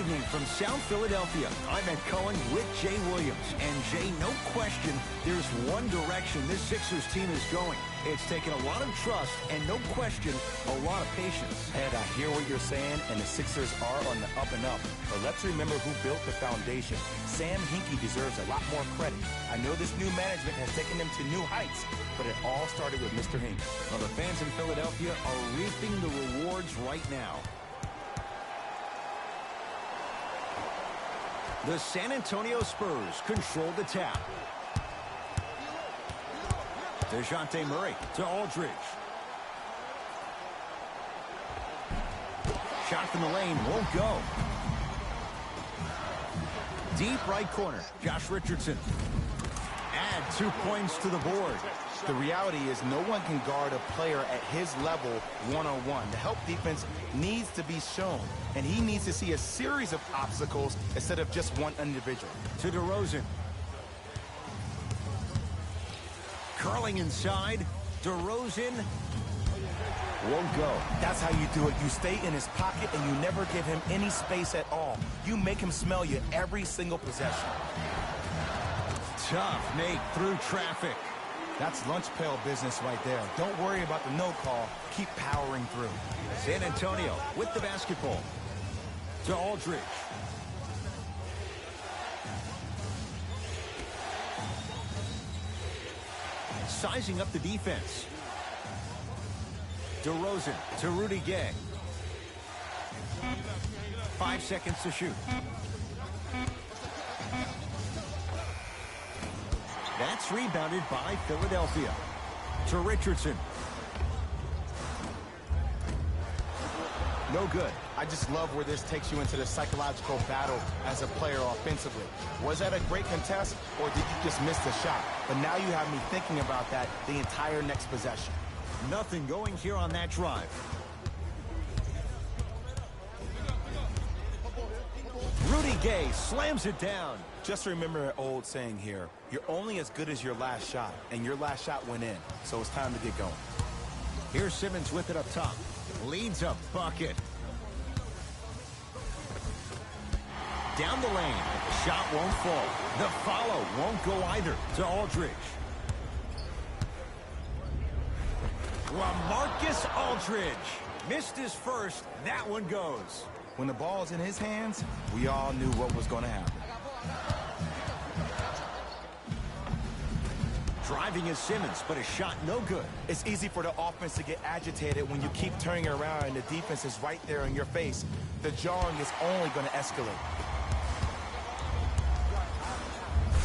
evening from South Philadelphia. I'm Ed Cohen with Jay Williams. And Jay, no question, there's one direction this Sixers team is going. It's taken a lot of trust and no question, a lot of patience. Ed, I hear what you're saying, and the Sixers are on the up and up. But let's remember who built the foundation. Sam Hinkie deserves a lot more credit. I know this new management has taken them to new heights, but it all started with Mr. Hinkie. Well, the fans in Philadelphia are reaping the rewards right now. The San Antonio Spurs control the tap. DeJounte Murray to Aldridge. Shot from the lane won't go. Deep right corner, Josh Richardson. Add 2 points to the board. The reality is no one can guard a player at his level one-on-one. The help defense needs to be shown, and he needs to see a series of obstacles instead of just one individual. To DeRozan. Curling inside. DeRozan won't go. That's how you do it. You stay in his pocket, and you never give him any space at all. You make him smell you every single possession. Tough make through traffic. That's lunch pail business right there. Don't worry about the no call. Keep powering through. San Antonio with the basketball. To Aldridge. Sizing up the defense. DeRozan to Rudy Gay. 5 seconds to shoot. That's rebounded by Philadelphia. To Richardson. No good. I just love where this takes you into the psychological battle as a player offensively. Was that a great contest, or did you just miss the shot? But now you have me thinking about that the entire next possession. Nothing going here on that drive. Rudy Gay slams it down. Just remember an old saying here. You're only as good as your last shot, and your last shot went in. So it's time to get going. Here's Simmons with it up top. Leads a bucket. Down the lane. Shot won't fall. The follow won't go either. To Aldridge. LaMarcus Aldridge. Missed his first. That one goes. When the ball's in his hands, we all knew what was going to happen. Driving is Simmons, but a shot no good. It's easy for the offense to get agitated when you keep turning around and the defense is right there in your face. The jarring is only going to escalate.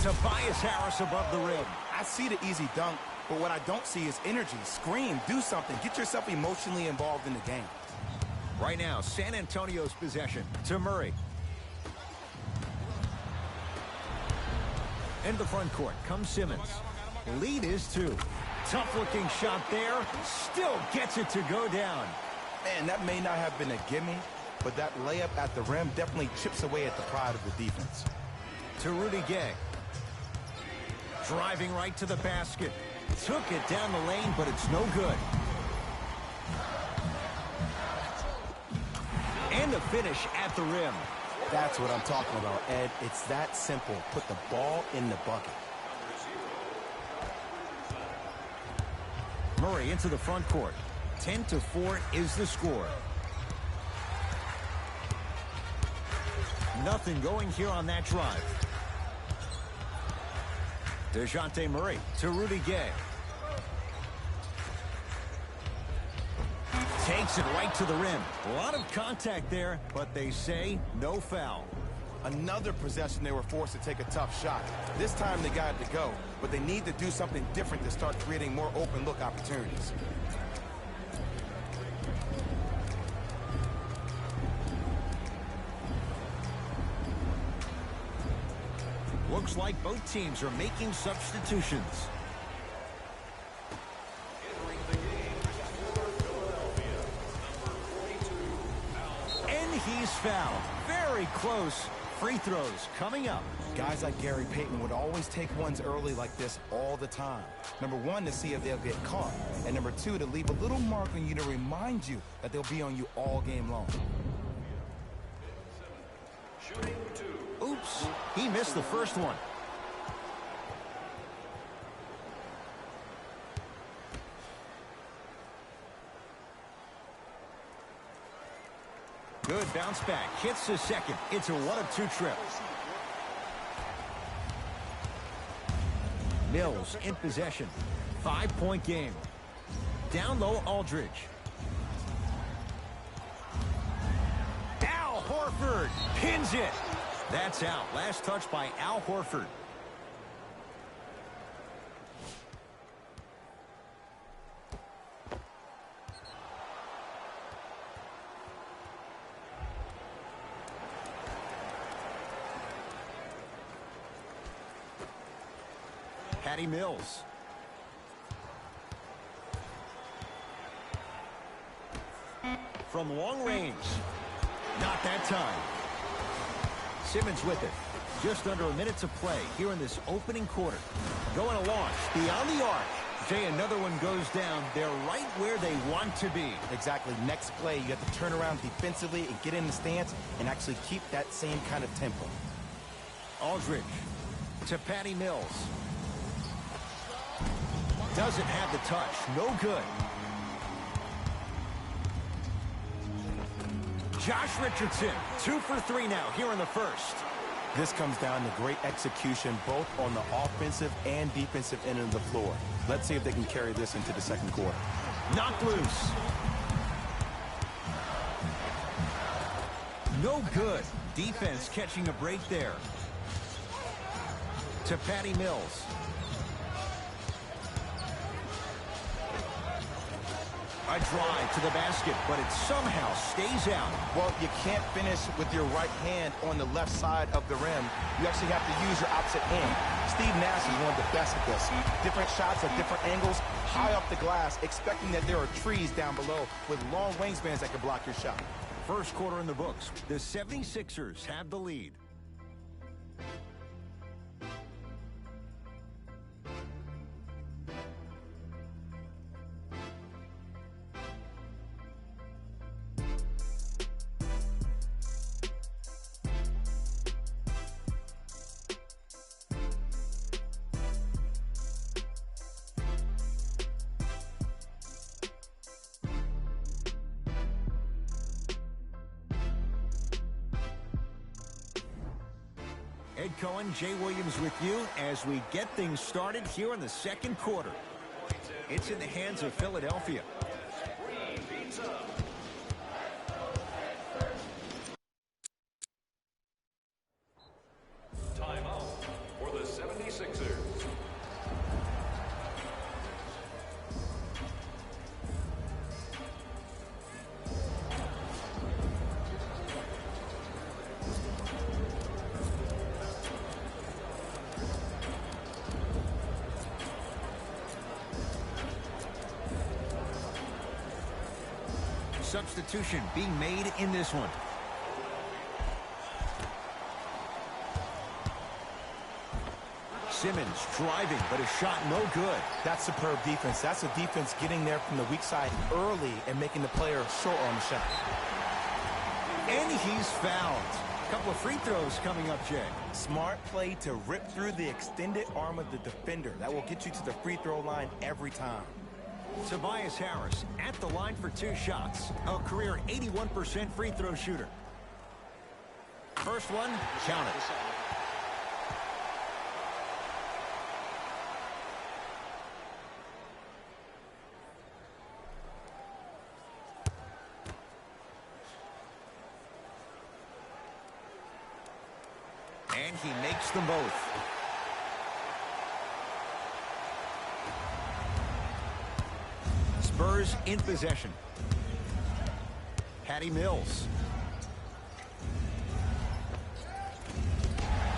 Tobias Harris above the rim. I see the easy dunk, but what I don't see is energy. Scream, do something. Get yourself emotionally involved in the game. Right now, San Antonio's possession to Murray. In the front court comes Simmons. Lead is 2. Tough-looking shot there. Still gets it to go down. Man, that may not have been a gimme, but that layup at the rim definitely chips away at the pride of the defense. To Rudy Gay. Driving right to the basket. Took it down the lane, but it's no good. And the finish at the rim. That's what I'm talking about, Ed. It's that simple. Put the ball in the bucket. Murray into the front court. 10-4 is the score. Nothing going here on that drive. DeJounte Murray to Rudy Gay. Takes it right to the rim. A lot of contact there, but they say no foul. Another possession they were forced to take a tough shot. This time they got it to go, but they need to do something different to start creating more open look opportunities. Looks like both teams are making substitutions. And he's fouled. Very close. Free throws coming up. Guys like Gary Payton would always take ones early like this all the time. Number one, to see if they'll get caught. And number two, to leave a little mark on you to remind you that they'll be on you all game long. Oops, he missed the first one. Good bounce back. Hits the second. It's a 1-of-2 trip. Mills in possession. 5-point game. Down low, Aldridge. Al Horford pins it. That's out. Last touch by Al Horford. Patty Mills. From long range. Not that time. Simmons with it. Just under a minute to play here in this opening quarter. Going to launch beyond the arc. Jay, another one goes down. They're right where they want to be. Exactly. Next play, you have to turn around defensively and get in the stance and actually keep that same kind of tempo. Aldridge to Patty Mills. Doesn't have the touch. No good. Josh Richardson, 2 for 3 now here in the first. This comes down to great execution both on the offensive and defensive end of the floor. Let's see if they can carry this into the second quarter. Knocked loose. No good. Defense catching a break there. To Patty Mills. A drive to the basket, but it somehow stays out. Well, you can't finish with your right hand on the left side of the rim. You actually have to use your opposite hand. Steve Nash is one of the best at this. Different shots at different angles, high up the glass, expecting that there are trees down below with long wingspans that can block your shot. First quarter in the books. The 76ers have the lead. Ed Cohen, Jay Williams with you as we get things started here in the second quarter. It's in the hands of Philadelphia. Timeout for the 76ers. Substitution being made in this one. Simmons driving, but a shot no good. That's superb defense. That's a defense getting there from the weak side early and making the player short on the shot. And he's fouled. A couple of free throws coming up, Jay. Smart play to rip through the extended arm of the defender. That will get you to the free throw line every time. Tobias Harris at the line for 2 shots. A career 81% free throw shooter. First one, count it. And he makes them both. Spurs in possession. Patty Mills.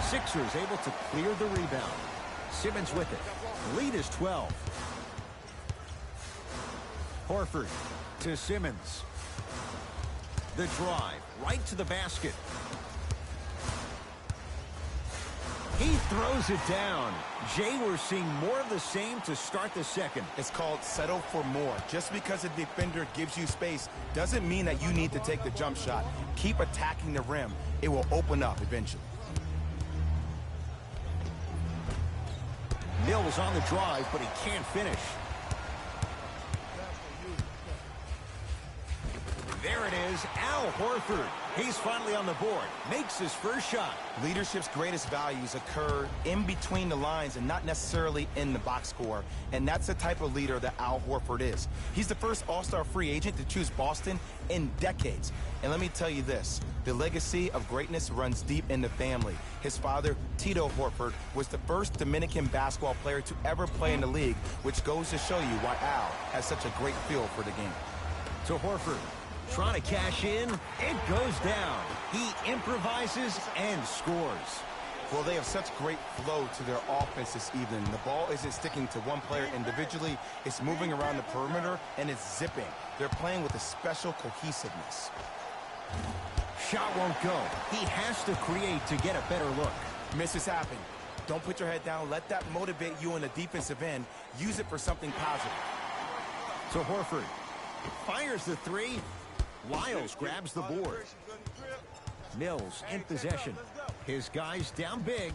Sixers able to clear the rebound. Simmons with it. Lead is 12. Horford to Simmons. The drive right to the basket. He Throws it down. Jay, we're seeing more of the same to start the second. It's called settle for more. Just because a defender gives you space doesn't mean that you need to take the jump shot. Keep attacking the rim. It will open up eventually. Mills on the drive, but he can't finish. There it is, Al Horford. He's finally on the board, makes his first shot. Leadership's greatest values occur in between the lines and not necessarily in the box score. And that's the type of leader that Al Horford is. He's the first all-star free agent to choose Boston in decades. And let me tell you this, the legacy of greatness runs deep in the family. His father, Tito Horford, was the first Dominican basketball player to ever play in the league, which goes to show you why Al has such a great feel for the game. To Horford. Trying to cash in. It goes down. He improvises and scores. Well, they have such great flow to their offense this evening. The ball isn't sticking to one player individually. It's moving around the perimeter, and it's zipping. They're playing with a special cohesiveness. Shot won't go. He has to create to get a better look. Misses happen. Don't put your head down. Let that motivate you on the defensive end. Use it for something positive. To Horford. Fires the three. Lyles grabs the board. Mills in possession. His guys down big.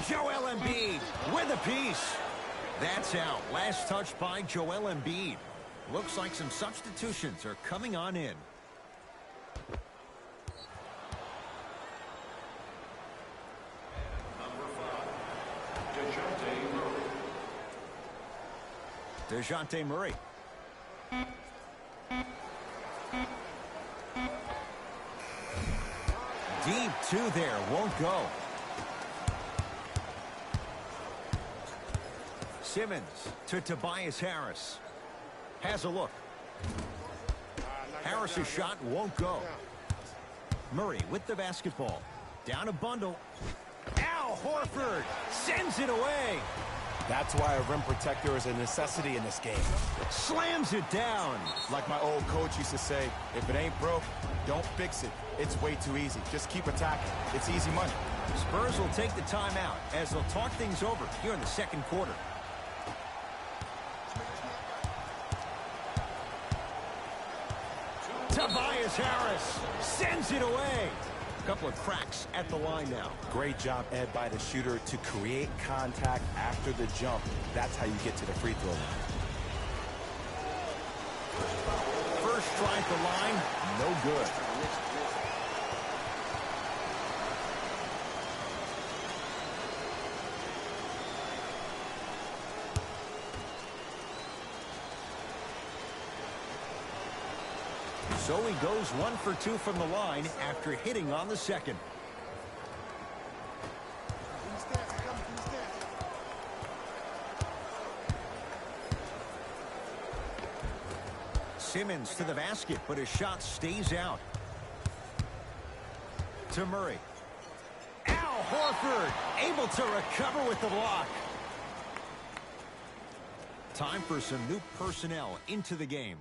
Joel Embiid with a piece. That's out. Last touch by Joel Embiid. Looks like some substitutions are coming on in. DeJounte Murray. Deep two there, won't go. Simmons to Tobias Harris. Has a look. Harris's shot won't go. Murray with the basketball. Down a bundle. Al Horford sends it away. That's why a rim protector is a necessity in this game. Slams it down. Like my old coach used to say, if it ain't broke, don't fix it. It's way too easy. Just keep attacking. It's easy money. Spurs will take the timeout as they'll talk things over here in the second quarter. Tobias Harris sends it away. A couple of cracks at the line now. Great job, Ed, by the shooter to create contact after the jump. That's how you get to the free throw line. First try at the line, no good. So he goes 1 for 2 from the line after hitting on the second. Simmons to the basket, but his shot stays out. To Murray. Al Horford able to recover with the block. Time for some new personnel into the game.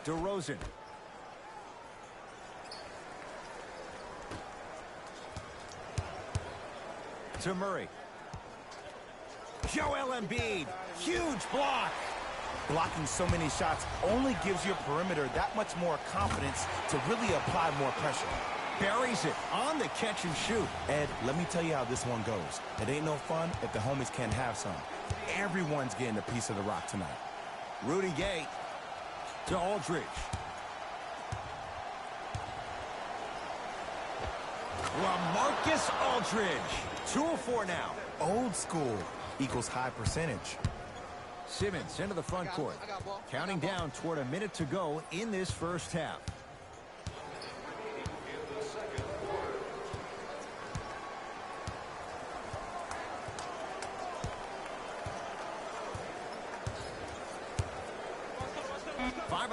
DeRozan. To Murray. Joel Embiid. Huge block. Blocking so many shots only gives your perimeter that much more confidence to really apply more pressure. Buries it on the catch and shoot. Ed, let me tell you how this one goes. It ain't no fun if the homies can't have some. Everyone's getting a piece of the rock tonight. Rudy Gay. To Aldridge. LaMarcus Aldridge. 2 of 4 now. Old school equals high percentage. Simmons into the front court. Counting down toward a minute to go in this first half.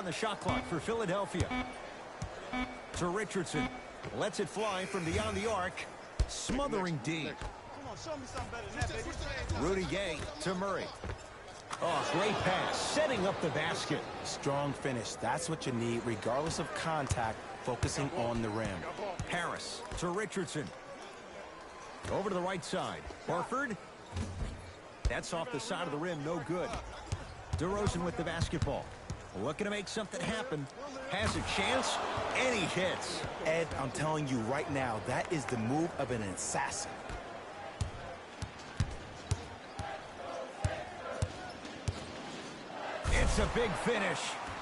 the shot clock for Philadelphia. To Richardson. Lets it fly from beyond the arc. Smothering D. Rudy Gay to Murray. Oh, great pass. Setting up the basket. Strong finish. That's what you need, regardless of contact, focusing on the rim. Harris to Richardson. Over to the right side. Horford. That's off the side of the rim. No good. DeRozan with the basketball. Looking to make something happen. Has a chance, and he hits. Ed, I'm telling you right now, that is the move of an assassin. It's a big finish.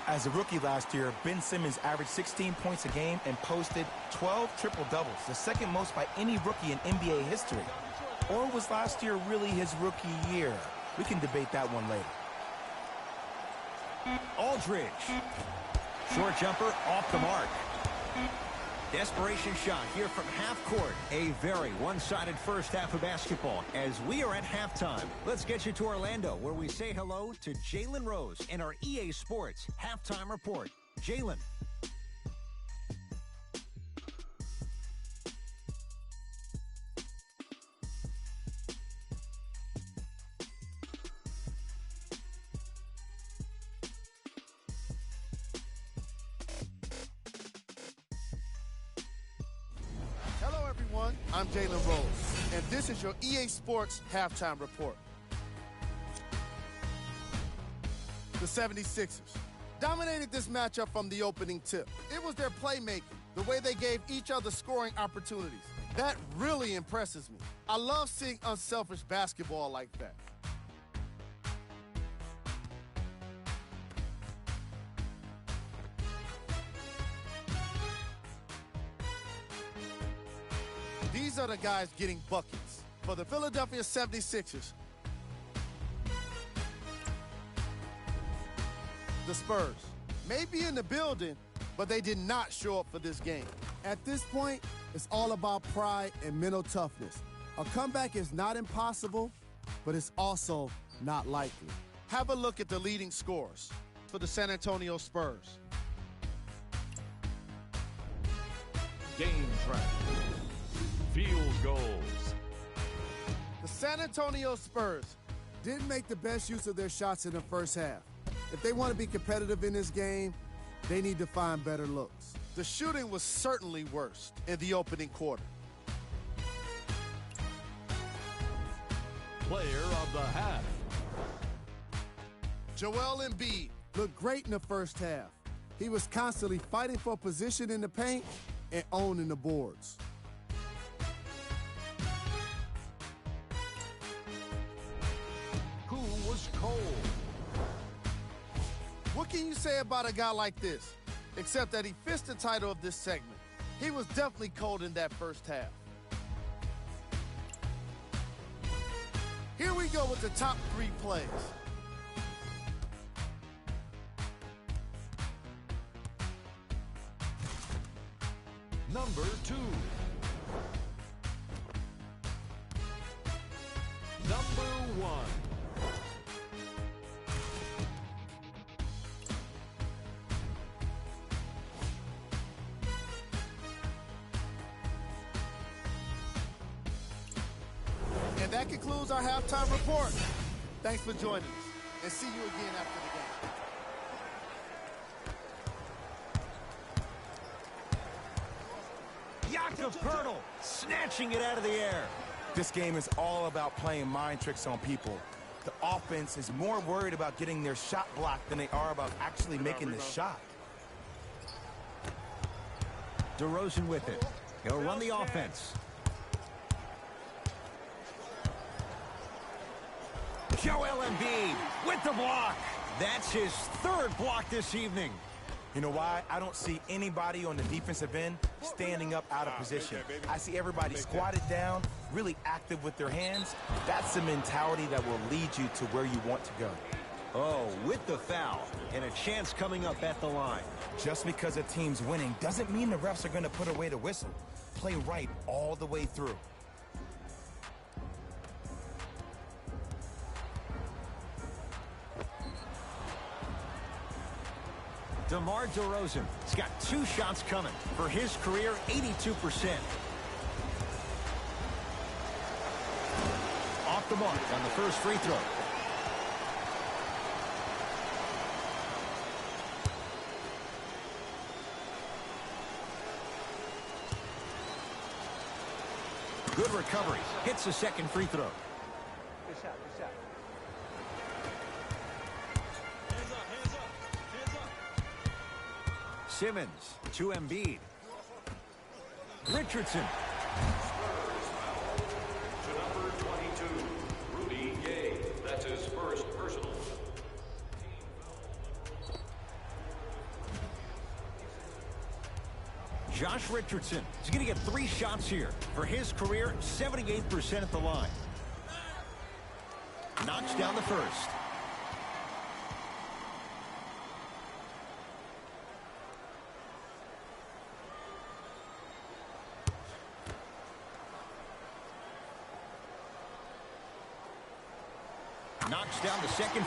As a rookie last year, Ben Simmons averaged 16 points a game and posted 12 triple-doubles, the second most by any rookie in NBA history. Or was last year really his rookie year? We can debate that one later. Aldridge. Short jumper off the mark. Desperation shot here from half court. A very one-sided first half of basketball as we are at halftime. Let's get you to Orlando, where we say hello to Jalen Rose and our EA Sports Halftime Report. Jalen. I'm Jalen Rose, and this is your EA Sports Halftime Report. The 76ers dominated this matchup from the opening tip. It was their playmaking, the way they gave each other scoring opportunities. That really impresses me. I love seeing unselfish basketball like that. These are the guys getting buckets for the Philadelphia 76ers. The Spurs may be in the building, but they did not show up for this game. At this point, it's all about pride and mental toughness. A comeback is not impossible, but it's also not likely. Have a look at the leading scorers for the San Antonio Spurs. Game track. Field goals. The San Antonio Spurs didn't make the best use of their shots in the first half. If they want to be competitive in this game, they need to find better looks. The shooting was certainly worse in the opening quarter. Player of the half. Joel Embiid looked great in the first half. He was constantly fighting for position in the paint and owning the boards. Who was cold? What can you say about a guy like this, except that he fits the title of this segment? He was definitely cold in that first half. Here we go with the top 3 plays. Number 2. Number 1. And that concludes our halftime report. Thanks for joining us, and see you again after the game. Jakob Poeltl snatching it out of the air. This game is all about playing mind tricks on people. The offense is more worried about getting their shot blocked than they are about actually making the shot. DeRozan with it. He'll run the offense. Joel Embiid with the block. That's his 3rd block this evening. You know why? I don't see anybody on the defensive end standing up out of position. I see everybody squatted down, really active with their hands. That's the mentality that will lead you to where you want to go. Oh, with the foul, and a chance coming up at the line. Just because a team's winning doesn't mean the refs are going to put away the whistle. Play right all the way through. DeMar DeRozan has got 2 shots coming. For his career, 82%. Off the mark on the first free throw. Good recovery. Hits the second free throw. Good shot, good shot. Hands up. Simmons to Embiid. Richardson. To number 22, Rudy Gay. That's his first personal. Josh Richardson is going to get 3 shots here. For his career, 78% at the line. Knocks down the first. Knocks down the second.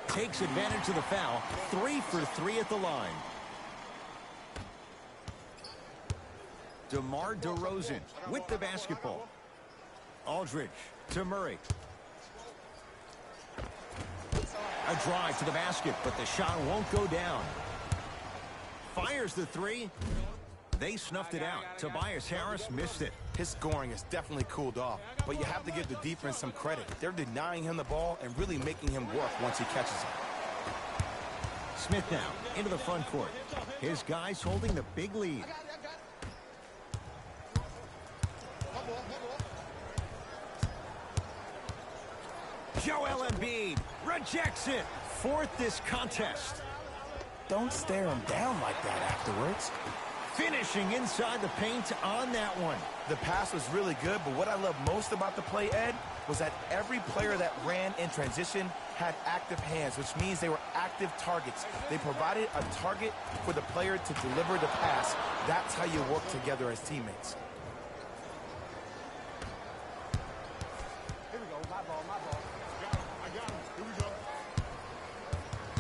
Takes advantage of the foul. 3 for 3 at the line. DeMar DeRozan with the basketball. Aldridge to Murray. A drive to the basket, but the shot won't go down. Fires the 3. They snuffed it out. Tobias Harris missed it. His scoring has definitely cooled off, but you have to give the defense some credit. They're denying him the ball and really making him work once he catches it. Smith now into the front court. His guys holding the big lead. Joel Embiid rejects it. 4th this contest. Don't stare him down like that afterwards. Finishing inside the paint on that one. The pass was really good, but what I love most about the play, Ed, was that every player that ran in transition had active hands, which means they were active targets. They provided a target for the player to deliver the pass. That's how you work together as teammates. Here we go, my ball, my ball. I got him. Here we go.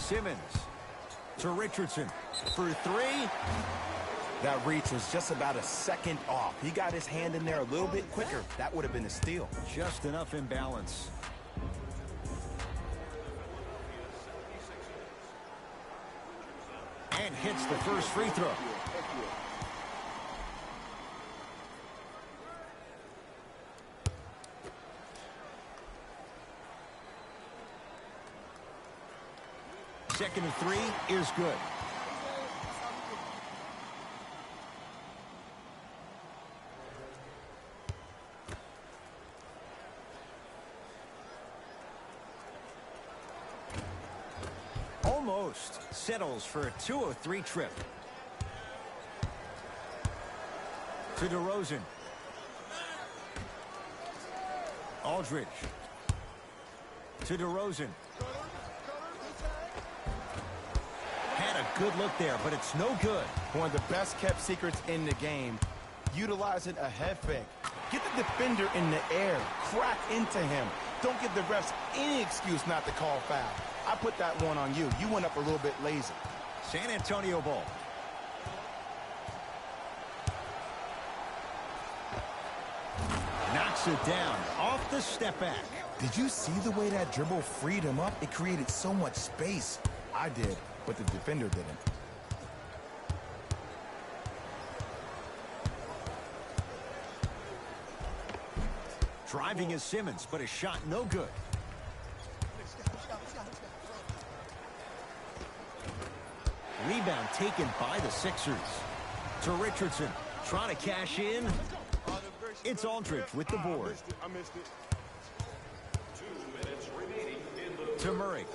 Simmons to Richardson for 3. That reach was just about a second off. He got his hand in there a little bit quicker. That would have been a steal. Just enough imbalance. And hits the first free throw. Second and 3 is good. Almost settles for a 2-0-3 trip. To DeRozan. Aldridge. To DeRozan. Had a good look there, but it's no good. One of the best kept secrets in the game, utilizing a head fake. Get the defender in the air, crack into him. Don't give the refs any excuse not to call foul. I put that one on you. You went up a little bit lazy. San Antonio ball. Knocks it down off the step back. Did you see the way that dribble freed him up? It created so much space. I did, but the defender didn't. Driving is Simmons, but his shot no good. Rebound taken by the Sixers. To Richardson, trying to cash in. It's Aldridge with the board. I missed it. 2 minutes remaining in the To Murray.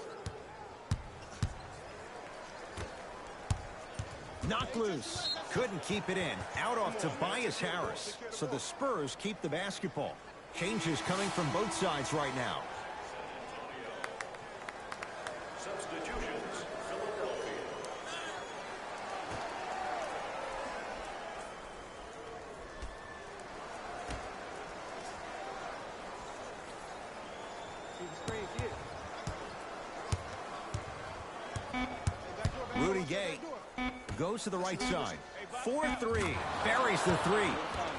Knocked loose. Couldn't keep it in. Out off Tobias Harris. So the Spurs keep the basketball. Changes coming from both sides right now. substitutions. Philadelphia. Gay goes to the right side. 4-3. Buries the three.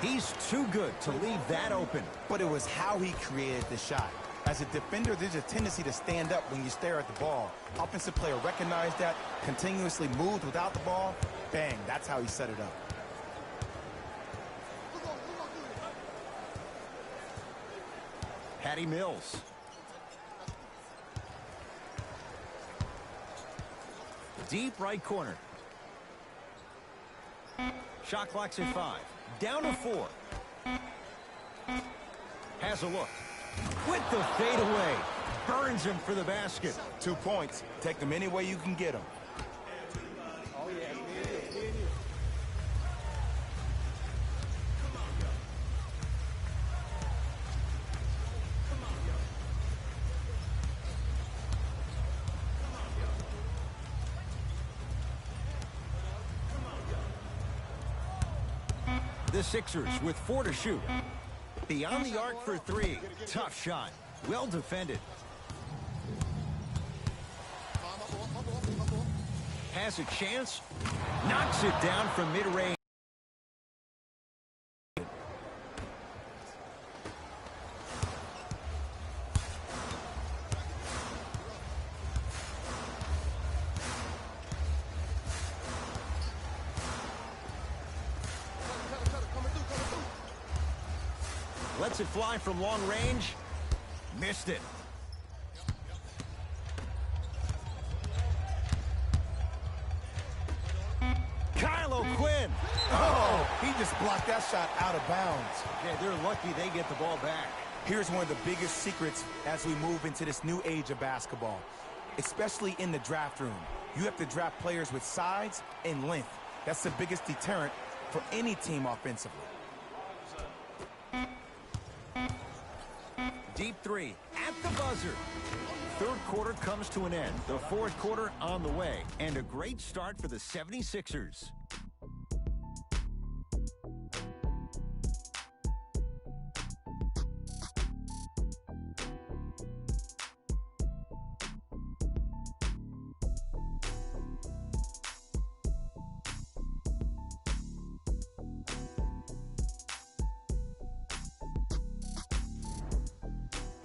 He's too good to leave that open. But it was how he created the shot. As a defender, there's a tendency to stand up when you stare at the ball. Offensive player recognized that, continuously moved without the ball. Bang, that's how he set it up. Patty Mills. Deep right corner. Shot clock's at 5. Down to 4. Has a look. With the fadeaway. Burns him for the basket. 2 points. Take them any way you can get them. Oh, yeah. Me and you. The Sixers with 4 to shoot. Beyond the arc for 3. Tough shot. Well defended. Has a chance. Knocks it down from mid-range. Lets it fly from long range. Missed it. Quinn. Oh, he just blocked that shot out of bounds. Yeah, they're lucky they get the ball back. Here's one of the biggest secrets as we move into this new age of basketball, especially in the draft room. You have to draft players with size and length. That's the biggest deterrent for any team offensively. Deep 3 at the buzzer. Third quarter comes to an end. The fourth quarter on the way. And a great start for the 76ers.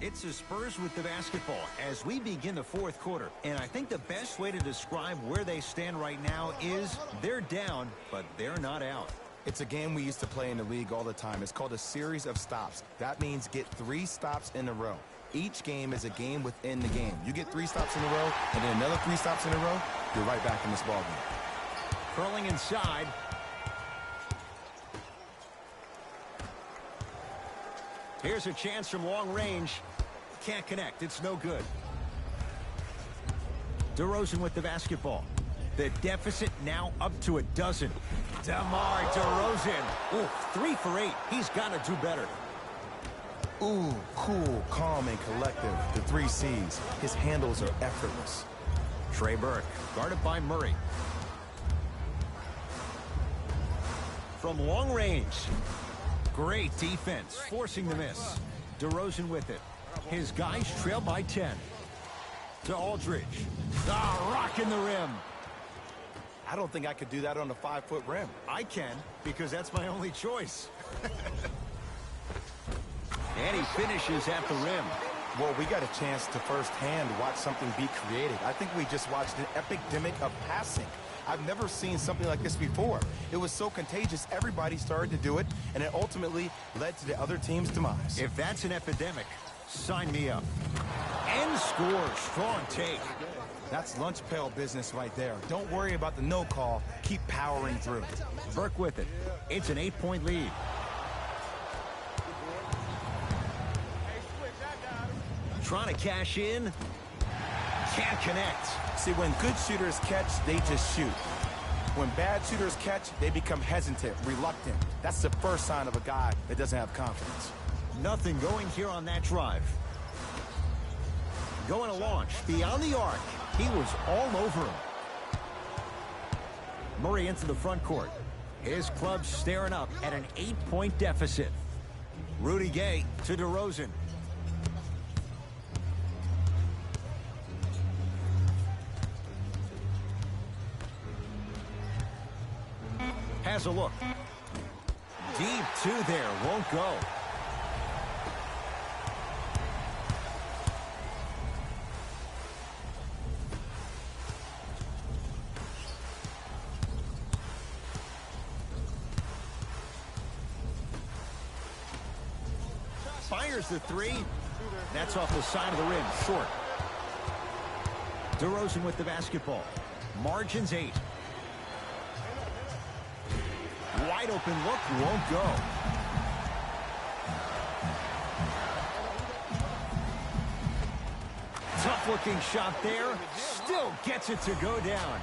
It's the Spurs with the basketball as we begin the fourth quarter. And I think the best way to describe where they stand right now is they're down, but they're not out. It's a game we used to play in the league all the time. It's called a series of stops. That means get 3 stops in a row. Each game is a game within the game. You get 3 stops in a row, and then another 3 stops in a row, you're right back in this ballgame. Curling inside. Here's a chance from long range. Can't connect. It's no good. DeRozan with the basketball. The deficit now up to a dozen. DeMar DeRozan. Ooh, 3 for 8. He's got to do better. Ooh, cool, calm, and collective. The 3 C's. His handles are effortless. Trey Burke, guarded by Murray. From long range. Great defense, forcing the miss. DeRozan with it. His guys trail by 10. To Aldridge. Rocking the rim. I don't think I could do that on a 5-foot rim. I can, because that's my only choice. And he finishes at the rim. Well, we got a chance to firsthand watch something be created. I think we just watched an epidemic of passing. I've never seen something like this before. It was so contagious, everybody started to do it, and it ultimately led to the other team's demise. If that's an epidemic, sign me up. And scores. Strong take. That's lunch pail business right there. Don't worry about the no call. Keep powering through. Burke with it. It's an 8-point lead. Trying to cash in. Can't connect. See, when good shooters catch, they just shoot. When bad shooters catch, they become hesitant, reluctant. That's the first sign of a guy that doesn't have confidence. Nothing going here on that drive. Going to launch beyond the arc. He was all over him. Murray into the front court. His club staring up at an 8-point deficit. Rudy Gay to DeRozan. has a look. Deep two there, won't go. Fires the three. That's off the side of the rim, short. DeRozan with the basketball. Margins 8. Wide open look, won't go. Tough looking shot there. Still gets it to go down.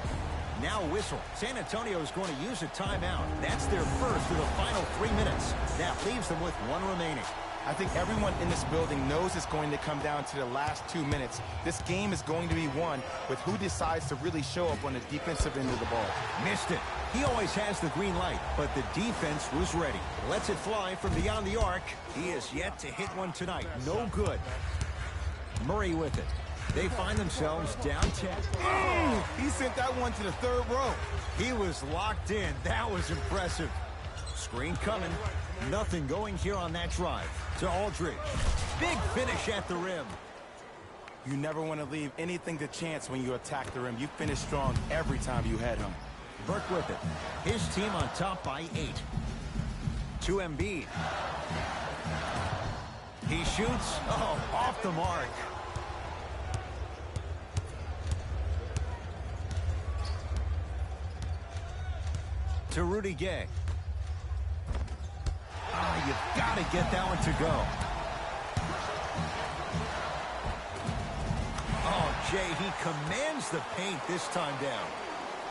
Now whistle. San Antonio is going to use a timeout. That's their first of the final 3 minutes. That leaves them with 1 remaining. I think everyone in this building knows it's going to come down to the last 2 minutes. This game is going to be won with who decides to really show up on the defensive end of the ball. Missed it. He always has the green light, but the defense was ready. Lets it fly from beyond the arc. He is yet to hit one tonight. No good. Murray with it. They find themselves down 10. Oh, he sent that one to the third row. He was locked in. That was impressive. Screen coming. Nothing going here on that drive. To Aldridge. Big finish at the rim. You never want to leave anything to chance when you attack the rim. You finish strong every time you head home. Burke with it. His team on top by 8. To Embiid. He shoots. Oh, off the mark. To Rudy Gay. You've got to get that one to go. Oh, Jay, he commands the paint this time down.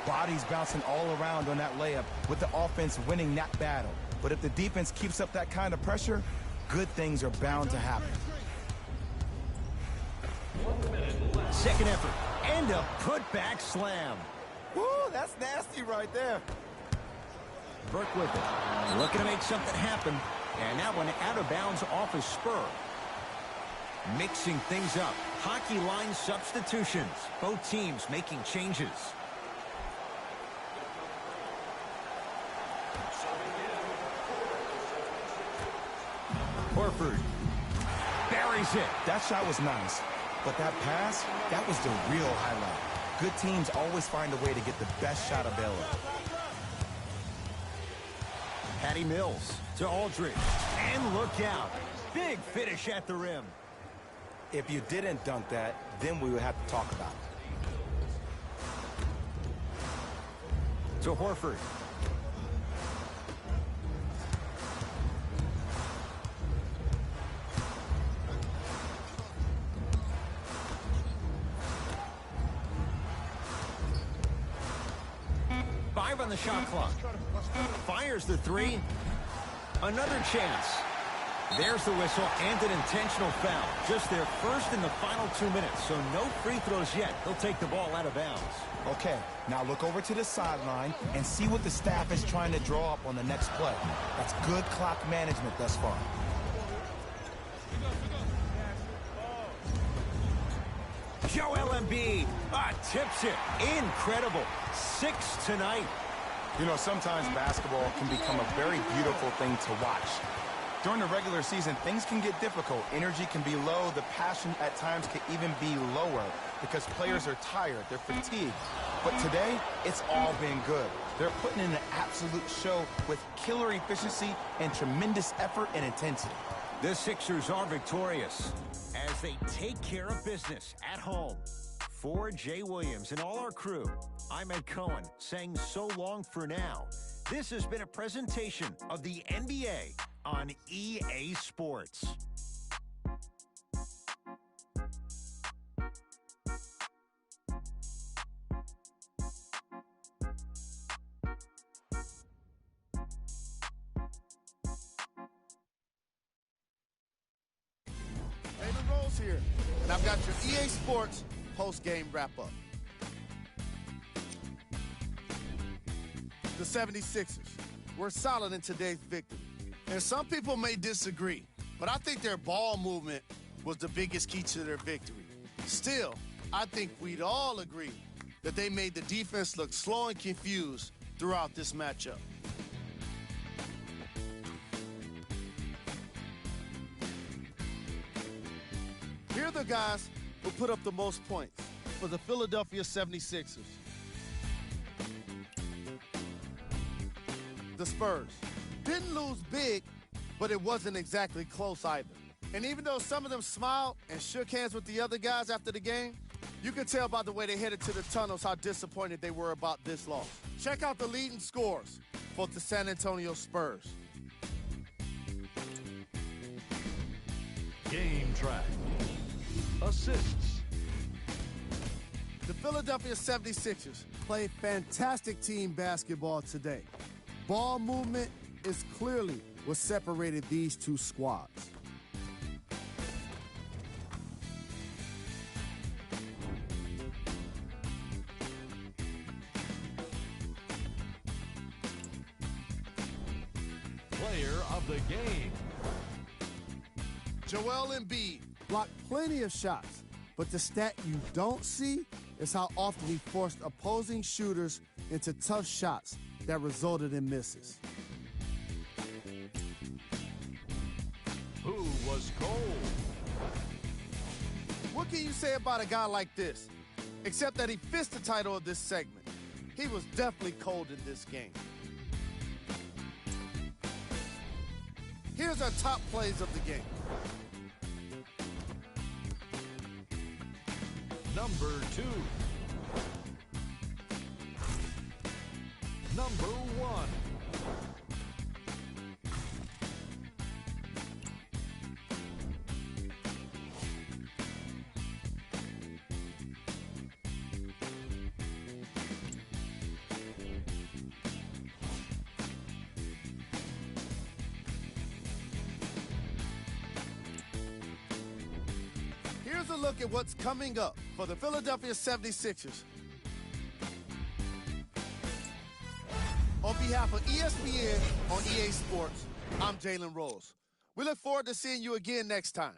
Bodies bouncing all around on that layup with the offense winning that battle. But if the defense keeps up that kind of pressure, good things are bound to happen. Second effort. And a putback slam. Woo, that's nasty right there. Burke with it. Looking to make something happen. And that one out of bounds off a spur. Mixing things up. Hockey line substitutions. Both teams making changes. Horford buries it. That shot was nice, but that pass, that was the real highlight. Good teams always find a way to get the best shot available. Patty Mills to Aldridge. And look out. Big finish at the rim. If you didn't dunk that, then we would have to talk about it. To Horford. Five on the shot clock. Fires the three. Another chance. There's the whistle and an intentional foul. Just their first in the final 2 minutes, so no free throws yet. They'll take the ball out of bounds. Okay, now look over to the sideline and see what the staff is trying to draw up on the next play. That's good clock management thus far. Joel Embiid tips it. Incredible. 6 tonight. You know, sometimes basketball can become a very beautiful thing to watch. During the regular season, things can get difficult. Energy can be low. The passion at times can even be lower because players are tired. They're fatigued. But today, it's all been good. They're putting in an absolute show with killer efficiency and tremendous effort and intensity. The Sixers are victorious as they take care of business at home. For Jay Williams and all our crew, I'm Ed Cohen saying so long for now. This has been a presentation of the NBA on EA Sports. David Rose here, and I've got your EA Sports post-game wrap-up. The 76ers were solid in today's victory. And some people may disagree, but I think their ball movement was the biggest key to their victory. Still, I think we'd all agree that they made the defense look slow and confused throughout this matchup. Here are the guys who put up the most points for the Philadelphia 76ers. The Spurs didn't lose big, but it wasn't exactly close either. And even though some of them smiled and shook hands with the other guys after the game, you can tell by the way they headed to the tunnels how disappointed they were about this loss. Check out the leading scores for the San Antonio Spurs. Game track. Assists. The Philadelphia 76ers played fantastic team basketball today. Ball movement is clearly what separated these two squads. Player of the game. Joel Embiid blocked plenty of shots, but the stat you don't see is how often he forced opposing shooters into tough shots that resulted in misses. Who was cold? What can you say about a guy like this? Except that he fits the title of this segment. He was definitely cold in this game. Here's our top plays of the game. Number 2. Number 1. Here's a look at what's coming up for the Philadelphia 76ers. On behalf of ESPN on EA Sports, I'm Jalen Rose. We look forward to seeing you again next time.